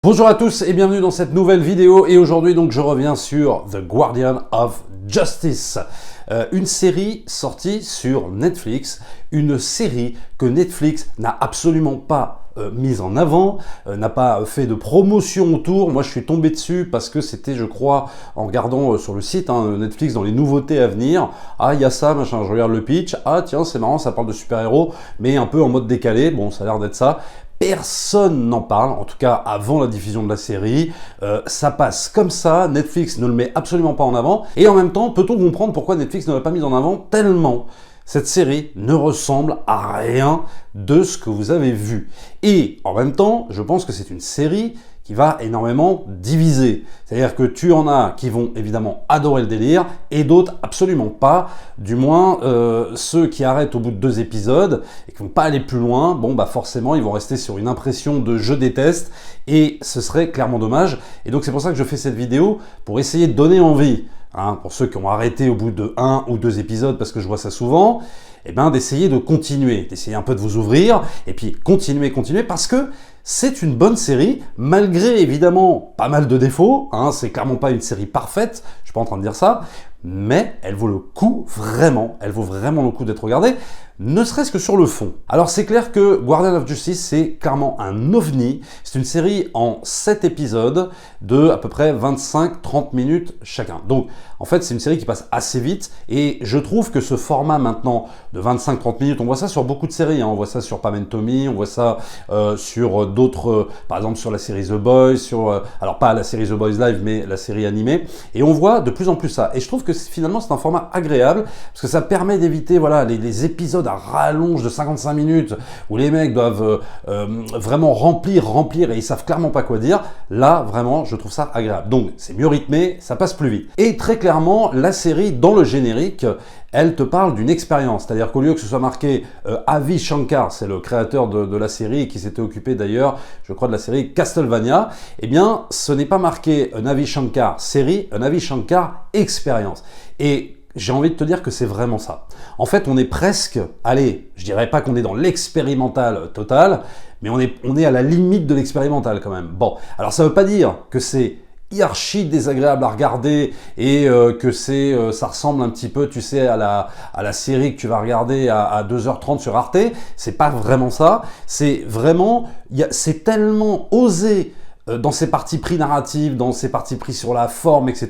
Bonjour à tous et bienvenue dans cette nouvelle vidéo et aujourd'hui donc je reviens sur The Guardian of Justice, une série sortie sur Netflix, une série que Netflix n'a absolument pas mise en avant, n'a pas fait de promotion autour. Moi je suis tombé dessus parce que c'était, je crois, en regardant sur le site Netflix dans les nouveautés à venir, ah il y a ça, machin, je regarde le pitch, ah tiens c'est marrant, ça parle de super-héros mais un peu en mode décalé, bon ça a l'air d'être ça. Personne n'en parle, en tout cas avant la diffusion de la série, ça passe comme ça, Netflix ne le met absolument pas en avant, et en même temps, peut-on comprendre pourquoi Netflix ne l'a pas mis en avant tellement cette série ne ressemble à rien de ce que vous avez vu. Et en même temps, je pense que c'est une série qui va énormément diviser. C'est-à-dire que tu en as qui vont évidemment adorer le délire et d'autres absolument pas. Du moins, ceux qui arrêtent au bout de 2 épisodes et qui vont pas aller plus loin, bon bah forcément ils vont rester sur une impression de je déteste et ce serait clairement dommage. Et donc c'est pour ça que je fais cette vidéo pour essayer de donner envie, pour ceux qui ont arrêté au bout de 1 ou 2 épisodes parce que je vois ça souvent, d'essayer de continuer, d'essayer un peu de vous ouvrir et puis continuer parce que c'est une bonne série, malgré évidemment pas mal de défauts, c'est clairement pas une série parfaite, je suis pas en train de dire ça, mais elle vaut le coup vraiment, elle vaut vraiment le coup d'être regardée, ne serait-ce que sur le fond. Alors c'est clair que Guardian of Justice c'est clairement un ovni, c'est une série en 7 épisodes de à peu près 25-30 minutes chacun. Donc en fait c'est une série qui passe assez vite et je trouve que ce format maintenant de 25-30 minutes, on voit ça sur beaucoup de séries, on voit ça sur Pam and Tommy, on voit ça sur d'autres, par exemple sur la série The Boys, alors pas la série The Boys Live mais la série animée, et on voit de plus en plus ça. Et je trouve que finalement c'est un format agréable parce que ça permet d'éviter voilà, les épisodes à rallonge de 55 minutes où les mecs doivent vraiment remplir et ils savent clairement pas quoi dire. Là vraiment je trouve ça agréable. Donc c'est mieux rythmé, ça passe plus vite. Et très clairement la série dans le générique, elle te parle d'une expérience, c'est-à-dire qu'au lieu que ce soit marqué Avi Shankar, c'est le créateur de la série qui s'était occupé d'ailleurs, je crois, de la série Castlevania, eh bien ce n'est pas marqué un Avi Shankar série, un Avi Shankar expérience. Et j'ai envie de te dire que c'est vraiment ça. En fait, on est presque, allez, je dirais pas qu'on est dans l'expérimental total, mais on est à la limite de l'expérimental quand même. Bon, alors ça veut pas dire que c'est archi désagréable à regarder et que ça ressemble un petit peu, tu sais, à la série que tu vas regarder à 2h30 sur Arte. C'est pas vraiment ça. C'est vraiment, c'est tellement osé dans ses parties pris narratives, dans ses parties pris sur la forme, etc.,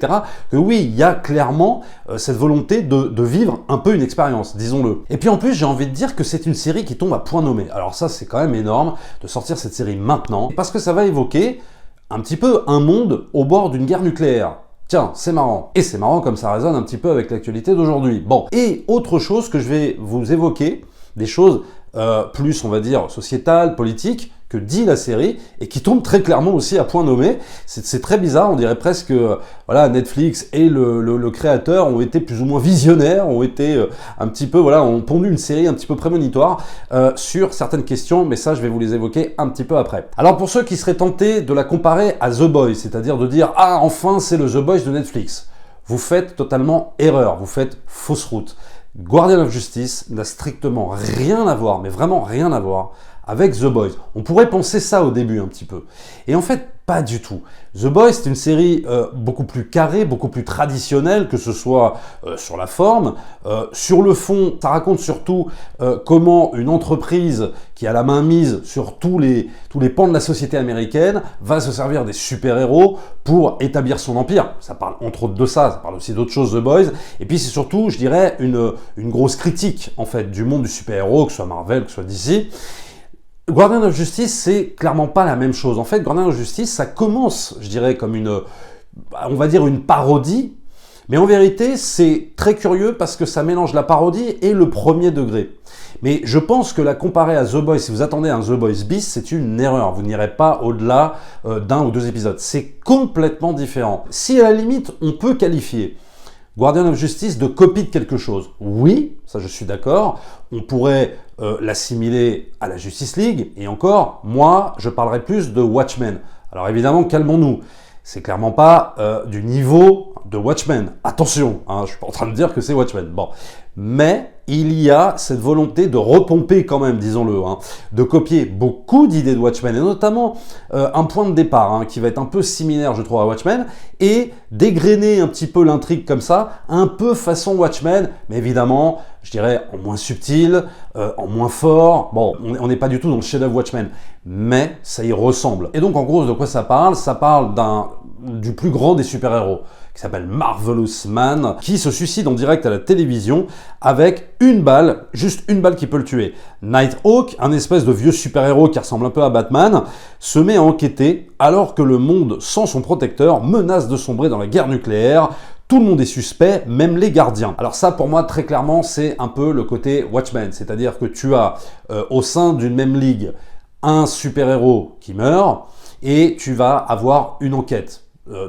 que oui, il y a clairement cette volonté de vivre un peu une expérience, disons-le. Et puis en plus, j'ai envie de dire que c'est une série qui tombe à point nommé. Alors ça, c'est quand même énorme de sortir cette série maintenant, parce que ça va évoquer un petit peu un monde au bord d'une guerre nucléaire. Tiens, c'est marrant. Et c'est marrant comme ça résonne un petit peu avec l'actualité d'aujourd'hui. Bon, et autre chose que je vais vous évoquer, des choses plus, on va dire, sociétales, politiques, que dit la série, et qui tombe très clairement aussi à point nommé. C'est très bizarre, on dirait presque voilà, Netflix et le créateur ont été plus ou moins visionnaires, ont été un petit peu, voilà, ont pondu une série un petit peu prémonitoire sur certaines questions, mais ça je vais vous les évoquer un petit peu après. Alors pour ceux qui seraient tentés de la comparer à The Boys, c'est-à-dire de dire « Ah, enfin c'est le The Boys de Netflix », vous faites totalement erreur, vous faites fausse route. Guardian of Justice n'a strictement rien à voir, mais vraiment rien à voir, avec The Boys. On pourrait penser ça au début un petit peu. Et en fait, pas du tout. The Boys, c'est une série beaucoup plus carrée, beaucoup plus traditionnelle, que ce soit sur la forme. Sur le fond, ça raconte surtout comment une entreprise qui a la main mise sur tous les pans de la société américaine va se servir des super-héros pour établir son empire. Ça parle entre autres de ça, ça parle aussi d'autres choses, The Boys. Et puis c'est surtout, je dirais, une grosse critique en fait du monde du super-héros, que ce soit Marvel, que ce soit DC. Guardian of Justice, c'est clairement pas la même chose. En fait, Guardian of Justice, ça commence, je dirais, comme on va dire une parodie, mais en vérité, c'est très curieux parce que ça mélange la parodie et le premier degré. Mais je pense que la comparer à The Boys, si vous attendez un The Boys bis, c'est une erreur. Vous n'irez pas au-delà d'1 ou 2 épisodes. C'est complètement différent. Si à la limite, on peut qualifier Guardian of Justice de copie de quelque chose, oui, ça je suis d'accord, on pourrait l'assimiler à la Justice League, et encore, moi, je parlerai plus de Watchmen. Alors évidemment, calmons-nous, c'est clairement pas du niveau de Watchmen. Attention, hein, je suis pas en train de dire que c'est Watchmen. Bon, mais il y a cette volonté de repomper quand même, disons-le, hein, de copier beaucoup d'idées de Watchmen, et notamment un point de départ hein, qui va être un peu similaire, je trouve, à Watchmen, et dégrainer un petit peu l'intrigue comme ça, un peu façon Watchmen, mais évidemment, je dirais en moins subtil, en moins fort. Bon, on n'est pas du tout dans le chef-d'œuvre Watchmen, mais ça y ressemble. Et donc, en gros, de quoi ça parle? Ça parle du plus grand des super-héros, qui s'appelle Marvelous Man, qui se suicide en direct à la télévision avec une balle, juste une balle qui peut le tuer. Nighthawk, un espèce de vieux super-héros qui ressemble un peu à Batman, se met à enquêter alors que le monde, sans son protecteur, menace de sombrer dans la guerre nucléaire. Tout le monde est suspect, même les gardiens. Alors ça, pour moi, très clairement, c'est un peu le côté Watchmen, c'est-à-dire que tu as au sein d'une même ligue un super-héros qui meurt et tu vas avoir une enquête.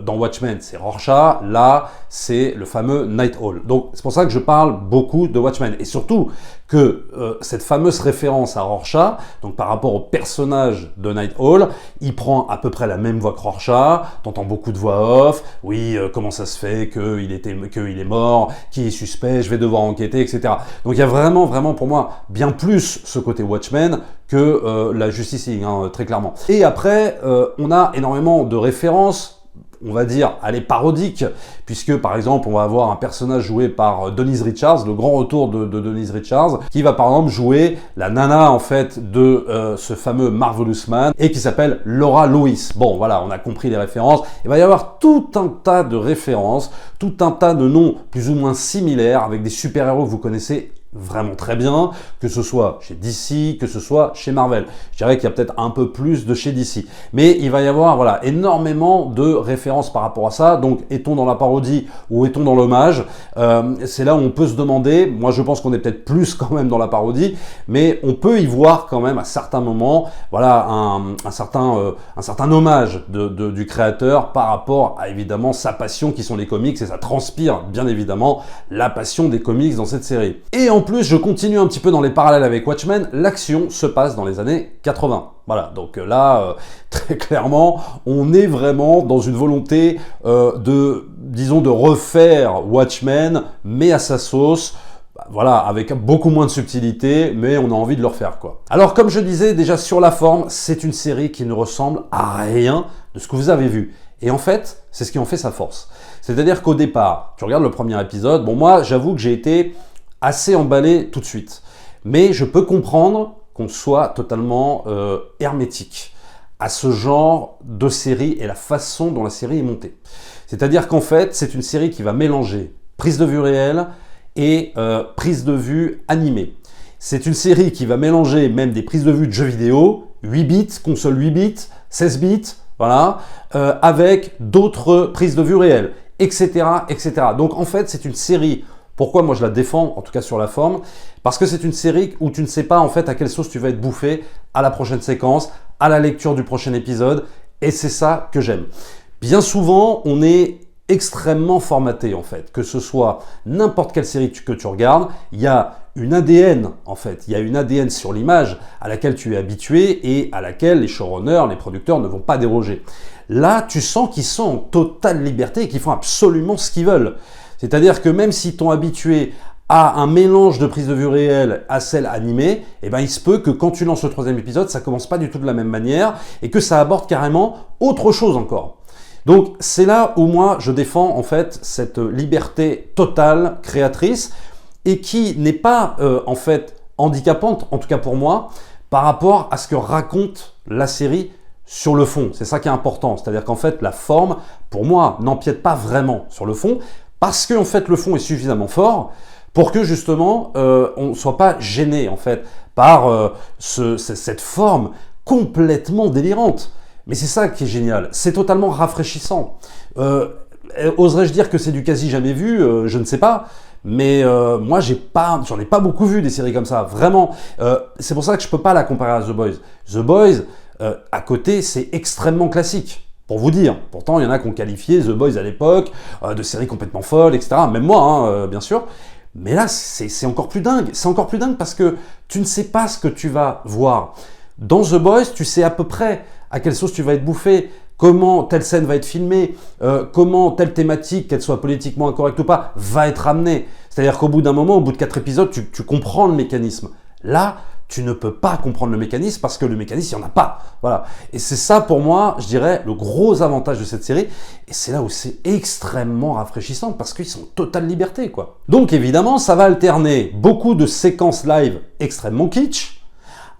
Dans Watchmen, c'est Rorschach, là, c'est le fameux Night Owl. Donc, c'est pour ça que je parle beaucoup de Watchmen. Et surtout que cette fameuse référence à Rorschach, donc par rapport au personnage de Night Owl, il prend à peu près la même voix que Rorschach, t'entends beaucoup de voix off, oui, comment ça se fait qu'il est mort, qui est suspect, je vais devoir enquêter, etc. Donc, il y a vraiment, vraiment, pour moi, bien plus ce côté Watchmen que la Justice League, hein, très clairement. Et après, on a énormément de références, on va dire, elle est parodique, puisque par exemple, on va avoir un personnage joué par Denise Richards, le grand retour de Denise Richards, qui va par exemple jouer la nana en fait de ce fameux Marvelous Man, et qui s'appelle Laura Lewis. Bon, voilà, on a compris les références. Il va y avoir tout un tas de références, tout un tas de noms plus ou moins similaires, avec des super-héros que vous connaissez vraiment très bien, que ce soit chez DC, que ce soit chez Marvel. Je dirais qu'il y a peut-être un peu plus de chez DC. Mais il va y avoir voilà, énormément de références par rapport à ça. Donc, est-on dans la parodie ou est-on dans l'hommage? C'est là où on peut se demander, moi je pense qu'on est peut-être plus quand même dans la parodie, mais on peut y voir quand même à certains moments voilà, un certain hommage du créateur par rapport à évidemment sa passion qui sont les comics, et ça transpire bien évidemment la passion des comics dans cette série. Et en plus, je continue un petit peu dans les parallèles avec Watchmen, l'action se passe dans les années 80. Voilà, donc là, très clairement, on est vraiment dans une volonté disons, de refaire Watchmen, mais à sa sauce. Voilà, avec beaucoup moins de subtilité, mais on a envie de le refaire, quoi. Alors, comme je disais déjà sur la forme, c'est une série qui ne ressemble à rien de ce que vous avez vu. Et en fait, c'est ce qui en fait sa force. C'est-à-dire qu'au départ, tu regardes le premier épisode, bon moi, j'avoue que j'ai été assez emballé tout de suite. Mais je peux comprendre qu'on soit totalement hermétique à ce genre de série et la façon dont la série est montée. C'est-à-dire qu'en fait, c'est une série qui va mélanger prise de vue réelle et prise de vue animée. C'est une série qui va mélanger même des prises de vue de jeux vidéo, 8 bits, console 8 bits, 16 bits, voilà, avec d'autres prises de vue réelles, etc., etc. Donc en fait, c'est une série. Pourquoi moi je la défends, en tout cas sur la forme? Parce que c'est une série où tu ne sais pas en fait à quelle sauce tu vas être bouffé à la prochaine séquence, à la lecture du prochain épisode, et c'est ça que j'aime. Bien souvent, on est extrêmement formaté en fait, que ce soit n'importe quelle série que tu regardes, il y a une ADN en fait, il y a une ADN sur l'image à laquelle tu es habitué et à laquelle les showrunners, les producteurs ne vont pas déroger. Là, tu sens qu'ils sont en totale liberté et qu'ils font absolument ce qu'ils veulent. C'est-à-dire que même s'ils t'ont habitué à un mélange de prise de vue réelle à celle animée, eh ben il se peut que quand tu lances le troisième épisode, ça commence pas du tout de la même manière et que ça aborde carrément autre chose encore. Donc c'est là où moi je défends en fait cette liberté totale créatrice et qui n'est pas en fait handicapante, en tout cas pour moi, par rapport à ce que raconte la série sur le fond. C'est ça qui est important, c'est-à-dire qu'en fait la forme, pour moi, n'empiète pas vraiment sur le fond, parce que en fait le fond est suffisamment fort pour que justement on ne soit pas gêné en fait par cette forme complètement délirante. Mais c'est ça qui est génial, c'est totalement rafraîchissant. Oserais-je dire que c'est du quasi jamais vu? Je ne sais pas. Mais moi, j'en ai pas beaucoup vu des séries comme ça, vraiment. C'est pour ça que je peux pas la comparer à The Boys. The Boys, à côté, c'est extrêmement classique. Pour vous dire, pourtant il y en a qui ont qualifié The Boys à l'époque de série complètement folle, etc. Même moi, hein, bien sûr. Mais là, c'est encore plus dingue. C'est encore plus dingue parce que tu ne sais pas ce que tu vas voir. Dans The Boys, tu sais à peu près à quelle sauce tu vas être bouffé. comment telle scène va être filmée, comment telle thématique, qu'elle soit politiquement incorrecte ou pas, va être amenée. C'est-à-dire qu'au bout d'un moment, au bout de 4 épisodes, tu comprends le mécanisme. Là, tu ne peux pas comprendre le mécanisme parce que le mécanisme, il n'y en a pas. Voilà. Et c'est ça, pour moi, je dirais, le gros avantage de cette série. Et c'est là où c'est extrêmement rafraîchissant parce qu'ils sont en totale liberté, quoi. Donc, évidemment, ça va alterner beaucoup de séquences live extrêmement kitsch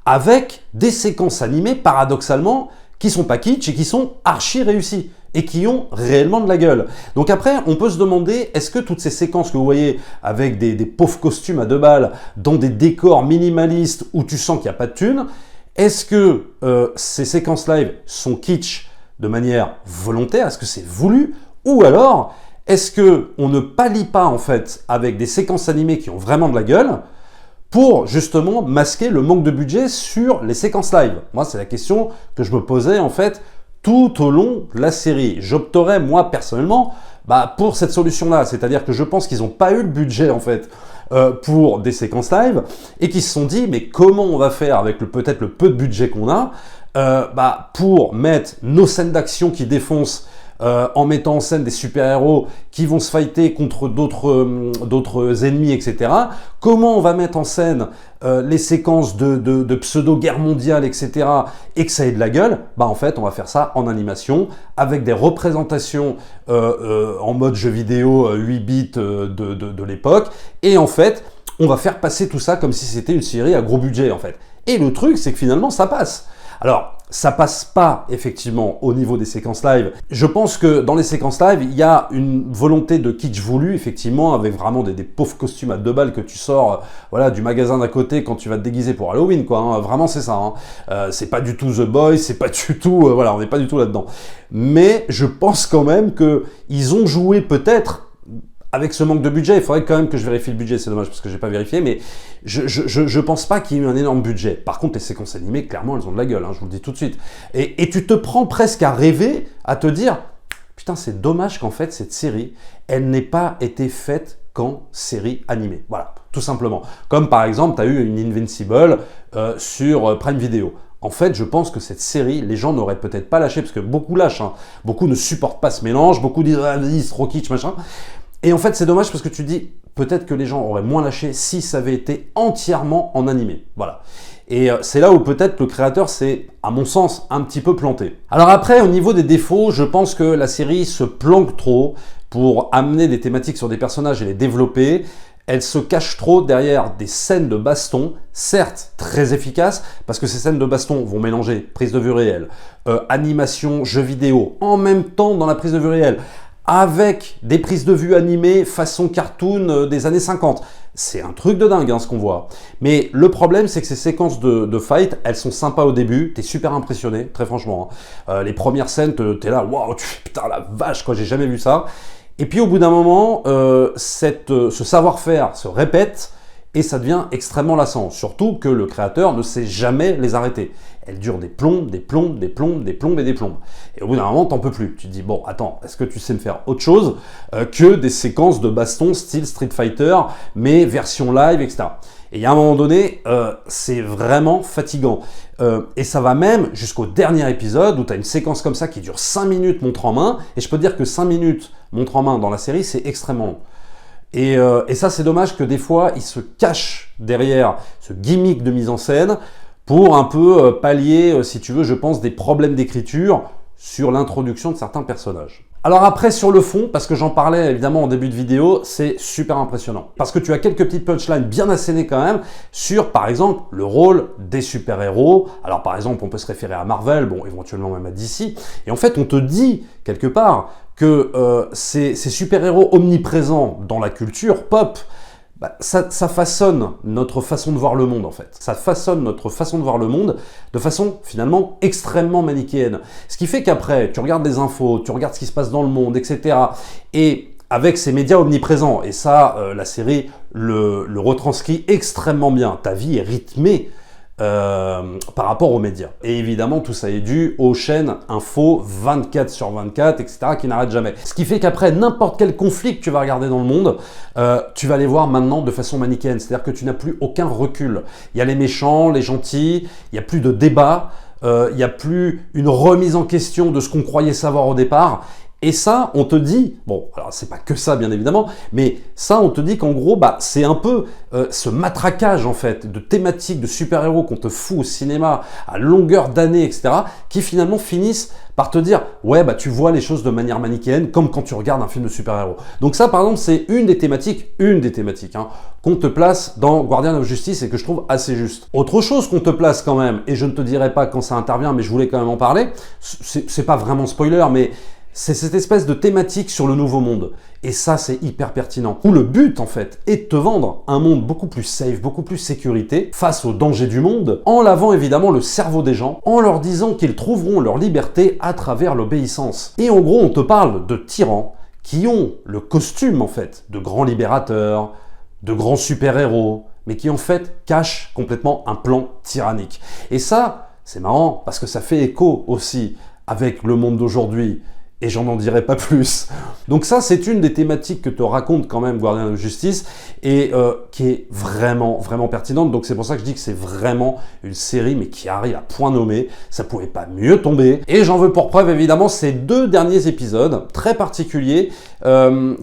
avec des séquences animées, paradoxalement, qui sont pas kitsch et qui sont archi réussies et qui ont réellement de la gueule. Donc après, on peut se demander, est-ce que toutes ces séquences que vous voyez avec des pauvres costumes à 2 balles, dans des décors minimalistes où tu sens qu'il n'y a pas de thunes, est-ce que ces séquences live sont kitsch de manière volontaire? Est-ce que c'est voulu? Ou alors, est-ce qu'on ne pallie pas en fait avec des séquences animées qui ont vraiment de la gueule pour justement masquer le manque de budget sur les séquences live? Moi, c'est la question que je me posais en fait tout au long de la série. J'opterais, moi, personnellement, pour cette solution-là. C'est-à-dire que je pense qu'ils n'ont pas eu le budget, en fait, pour des séquences live et qu'ils se sont dit, mais comment on va faire avec peut-être le peu de budget qu'on a pour mettre nos scènes d'action qui défoncent en mettant en scène des super-héros qui vont se fighter contre d'autres ennemis, etc. Comment on va mettre en scène les séquences de pseudo-guerre mondiale, etc. et que ça ait de la gueule? En fait, on va faire ça en animation, avec des représentations en mode jeu vidéo 8 bits de l'époque. Et en fait, on va faire passer tout ça comme si c'était une série à gros budget, en fait. Et le truc, c'est que finalement, ça passe. Alors, ça passe pas effectivement au niveau des séquences live. Je pense que dans les séquences live, il y a une volonté de kitsch voulu, effectivement, avec vraiment des pauvres costumes à 2 balles que tu sors du magasin d'à côté quand tu vas te déguiser pour Halloween, quoi. Hein. Vraiment, c'est ça. Hein. C'est pas du tout The Boys, c'est pas du tout... on n'est pas du tout là-dedans. Mais je pense quand même qu'ils ont joué peut-être avec ce manque de budget. Il faudrait quand même que je vérifie le budget, c'est dommage parce que j'ai pas vérifié, mais je pense pas qu'il y ait eu un énorme budget. Par contre, les séquences animées, clairement, elles ont de la gueule, hein, je vous le dis tout de suite. Et tu te prends presque à rêver, à te dire, putain, c'est dommage qu'en fait, cette série, elle n'ait pas été faite qu'en série animée. Voilà, tout simplement. Comme par exemple, tu as eu une Invincible sur Prime Video. En fait, je pense que cette série, les gens n'auraient peut-être pas lâché, parce que beaucoup lâchent, hein. Beaucoup ne supportent pas ce mélange, beaucoup disent, ah, c'est trop kitsch, machin. Et en fait, c'est dommage parce que tu dis, peut-être que les gens auraient moins lâché si ça avait été entièrement en animé. Voilà. Et c'est là où peut-être le créateur s'est, à mon sens, un petit peu planté. Alors après, au niveau des défauts, je pense que la série se planque trop pour amener des thématiques sur des personnages et les développer. Elle se cache trop derrière des scènes de baston, certes très efficaces, parce que ces scènes de baston vont mélanger prise de vue réelle, animation, jeux vidéo, en même temps dans la prise de vue réelle, avec des prises de vue animées façon cartoon des années 50. C'est un truc de dingue hein, ce qu'on voit. Mais le problème, c'est que ces séquences de fight, elles sont sympas au début, t'es super impressionné, très franchement. Hein. Les premières scènes, t'es là, waouh, putain la vache, quoi, j'ai jamais vu ça. Et puis au bout d'un moment, ce savoir-faire se répète et ça devient extrêmement lassant. Surtout que le créateur ne sait jamais les arrêter. Elles durent des plombes, des plombes, des plombes, des plombes et des plombes. Et au bout d'un moment, t'en peux plus. Tu te dis, bon, attends, est-ce que tu sais me faire autre chose que des séquences de baston style Street Fighter, mais version live, etc. Et il y a un moment donné, c'est vraiment fatigant. Et ça va même jusqu'au dernier épisode où tu as une séquence comme ça qui dure 5 minutes montre en main. Et je peux te dire que 5 minutes montre en main dans la série, c'est extrêmement long. Et ça, c'est dommage que des fois, il se cache derrière ce gimmick de mise en scène pour un peu pallier, si tu veux, je pense, des problèmes d'écriture sur l'introduction de certains personnages. Alors après, sur le fond, parce que j'en parlais évidemment en début de vidéo, c'est super impressionnant. Parce que tu as quelques petites punchlines bien assénées quand même sur, par exemple, le rôle des super-héros. Alors par exemple, on peut se référer à Marvel, bon, éventuellement même à DC. Et en fait, on te dit, quelque part, que ces super-héros omniprésents dans la culture pop, ça façonne notre façon de voir le monde en fait. Ça façonne notre façon de voir le monde de façon finalement extrêmement manichéenne. Ce qui fait qu'après, tu regardes les infos, tu regardes ce qui se passe dans le monde, etc. Et avec ces médias omniprésents, et ça, la série le retranscrit extrêmement bien. Ta vie est rythmée par rapport aux médias. Et évidemment, tout ça est dû aux chaînes info 24/24, etc., qui n'arrêtent jamais. Ce qui fait qu'après, n'importe quel conflit que tu vas regarder dans le monde, tu vas les voir maintenant de façon manichéenne. C'est-à-dire que tu n'as plus aucun recul. Il y a les méchants, les gentils, il n'y a plus de débat. il n'y a plus une remise en question de ce qu'on croyait savoir au départ. Et ça, on te dit, bon, alors c'est pas que ça bien évidemment, mais ça, on te dit qu'en gros, bah, c'est un peu ce matraquage en fait de thématiques de super-héros qu'on te fout au cinéma à longueur d'année, etc., qui finalement finissent par te dire, ouais, bah tu vois les choses de manière manichéenne, comme quand tu regardes un film de super-héros. Donc ça, par exemple, c'est une des thématiques, hein, qu'on te place dans Guardian of Justice et que je trouve assez juste. Autre chose qu'on te place quand même, et je ne te dirai pas quand ça intervient, mais je voulais quand même en parler, c'est pas vraiment spoiler, mais c'est cette espèce de thématique sur le nouveau monde. Et ça, c'est hyper pertinent. Où le but, en fait, est de te vendre un monde beaucoup plus safe, beaucoup plus sécurité, face aux dangers du monde, en lavant évidemment le cerveau des gens, en leur disant qu'ils trouveront leur liberté à travers l'obéissance. Et en gros, on te parle de tyrans qui ont le costume, en fait, de grands libérateurs, de grands super-héros, mais qui, en fait, cachent complètement un plan tyrannique. Et ça, c'est marrant, parce que ça fait écho aussi avec le monde d'aujourd'hui. Et j'en en dirai pas plus. Donc ça, c'est une des thématiques que te raconte quand même Guardian of Justice et qui est vraiment, vraiment pertinente. Donc c'est pour ça que je dis que c'est vraiment une série, mais qui arrive à point nommé. Ça pouvait pas mieux tomber. Et j'en veux pour preuve, évidemment, ces 2 derniers épisodes très particuliers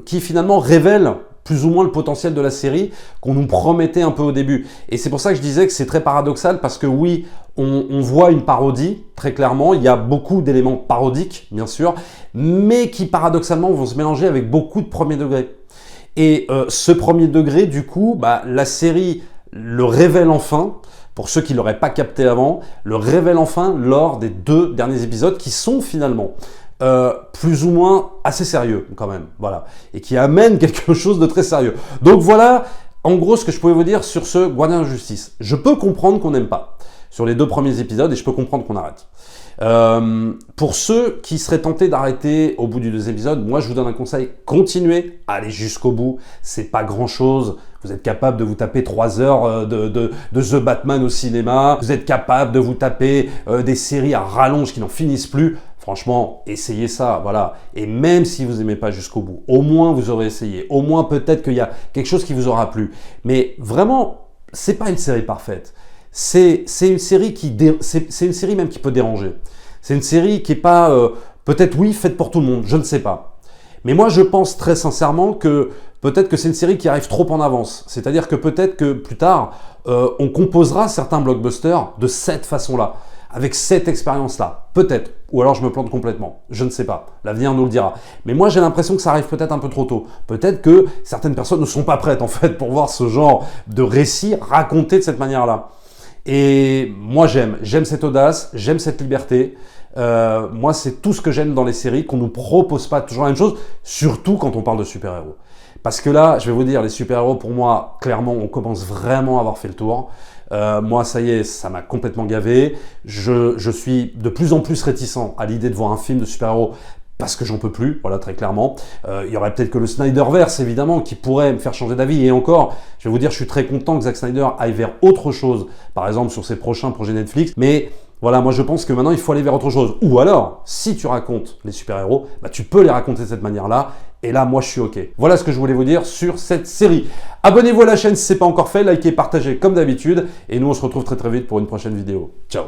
qui finalement révèlent plus ou moins le potentiel de la série qu'on nous promettait un peu au début. Et c'est pour ça que je disais que c'est très paradoxal parce que oui, on voit une parodie, très clairement. Il y a beaucoup d'éléments parodiques, bien sûr, mais qui paradoxalement vont se mélanger avec beaucoup de premier degré. Et ce premier degré, du coup, bah, la série le révèle enfin. Pour ceux qui ne l'auraient pas capté avant, le révèle enfin lors des 2 derniers épisodes qui sont finalement plus ou moins assez sérieux quand même, voilà, et qui amène quelque chose de très sérieux. Donc voilà, en gros, ce que je pouvais vous dire sur ce Guardian of Justice. Je peux comprendre qu'on n'aime pas sur les 2 premiers épisodes et je peux comprendre qu'on arrête. Pour ceux qui seraient tentés d'arrêter au bout du 2e épisode, moi je vous donne un conseil, continuez, allez jusqu'au bout, c'est pas grand chose. Vous êtes capable de vous taper 3 heures de The Batman au cinéma, vous êtes capable de vous taper des séries à rallonge qui n'en finissent plus. Franchement, essayez ça, voilà. Et même si vous n'aimez pas jusqu'au bout, au moins vous aurez essayé. Au moins peut-être qu'il y a quelque chose qui vous aura plu. Mais vraiment, c'est pas une série parfaite. C'est une série c'est une série même qui peut déranger. C'est une série qui est pas peut-être oui faite pour tout le monde, je ne sais pas. Mais moi je pense très sincèrement que peut-être que c'est une série qui arrive trop en avance. C'est-à-dire que peut-être que plus tard on composera certains blockbusters de cette façon-là, avec cette expérience-là, peut-être. Ou alors je me plante complètement, je ne sais pas, l'avenir nous le dira. Mais moi j'ai l'impression que ça arrive peut-être un peu trop tôt. Peut-être que certaines personnes ne sont pas prêtes en fait pour voir ce genre de récit raconté de cette manière-là. Et moi j'aime cette audace, j'aime cette liberté. Moi c'est tout ce que j'aime dans les séries, qu'on nous propose pas toujours la même chose, surtout quand on parle de super-héros. Parce que là, je vais vous dire, les super-héros pour moi, clairement, on commence vraiment à avoir fait le tour. Moi, ça y est, ça m'a complètement gavé. Je suis de plus en plus réticent à l'idée de voir un film de super-héros parce que j'en peux plus, voilà, très clairement. Il y aurait peut-être que le Snyderverse, évidemment, qui pourrait me faire changer d'avis. Et encore, je vais vous dire, je suis très content que Zack Snyder aille vers autre chose, par exemple sur ses prochains projets Netflix. Mais voilà, moi je pense que maintenant il faut aller vers autre chose. Ou alors, si tu racontes les super-héros, bah, tu peux les raconter de cette manière-là. Et là, moi je suis OK. Voilà ce que je voulais vous dire sur cette série. Abonnez-vous à la chaîne si ce n'est pas encore fait, likez, partagez comme d'habitude. Et nous on se retrouve très très vite pour une prochaine vidéo. Ciao!